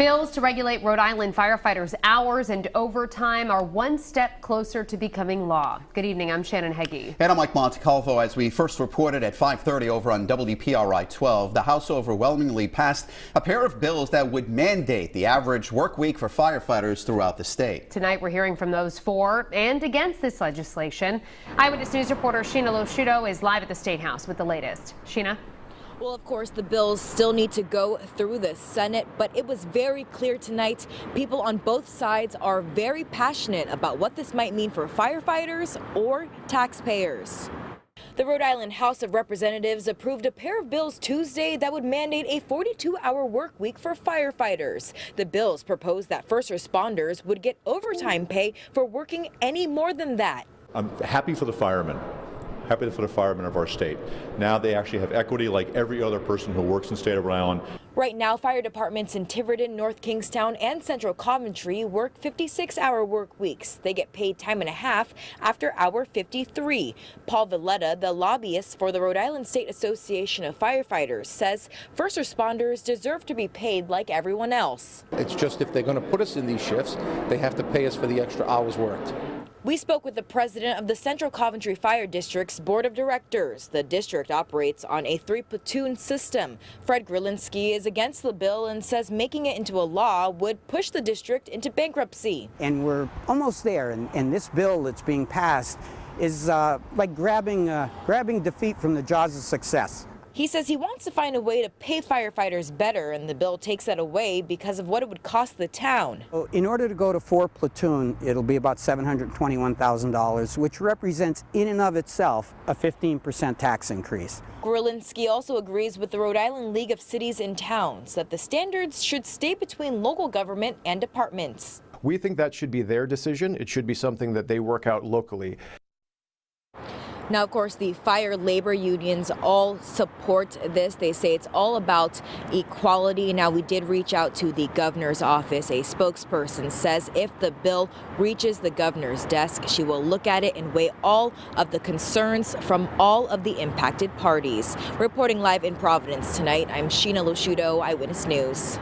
Bills to regulate Rhode Island firefighters' hours and overtime are one step closer to becoming law. Good evening, I'm Shannon Heggie. And I'm Mike Montecalvo. As we first reported at 5:30 over on WPRI 12, the House overwhelmingly passed a pair of bills that would mandate the average work week for firefighters throughout the state. Tonight we're hearing from those for and against this legislation. Eyewitness News reporter Sheena Loshuto is live at the State House with the latest. Sheena? Well, of course, the bills still need to go through the Senate, but it was very clear tonight people on both sides are very passionate about what this might mean for firefighters or taxpayers. The Rhode Island House of Representatives approved a pair of bills Tuesday that would mandate a 42-hour work week for firefighters. The bills propose that first responders would get overtime pay for working any more than that. I'm happy for the firemen. Happy for the firemen of our state. Now they actually have equity like every other person who works in the state of Rhode Island. Right now, fire departments in Tiverton, North Kingstown, and Central Coventry work 56-hour work weeks. They get paid time and a half after hour 53. Paul Valletta, the lobbyist for the Rhode Island State Association of Firefighters, says first responders deserve to be paid like everyone else. It's just if they're going to put us in these shifts, they have to pay us for the extra hours worked. We spoke with the president of the Central Coventry Fire District's Board of Directors. The district operates on a 3-platoon system. Fred Grilinski is against the bill and says making it into a law would push the district into bankruptcy. And we're almost there, and this bill that's being passed is like grabbing defeat from the jaws of success. He says he wants to find a way to pay firefighters better, and the bill takes that away because of what it would cost the town. In order to go to 4-platoon, it'll be about $721,000, which represents in and of itself a 15% tax increase. Grilinski also agrees with the Rhode Island League of Cities and Towns that the standards should stay between local government and departments. We think that should be their decision. It should be something that they work out locally. Now, of course, the fire labor unions all support this. They say it's all about equality. Now, we did reach out to the governor's office. A spokesperson says if the bill reaches the governor's desk, she will look at it and weigh all of the concerns from all of the impacted parties. Reporting live in Providence tonight, I'm Sheena Loshuto, Eyewitness News.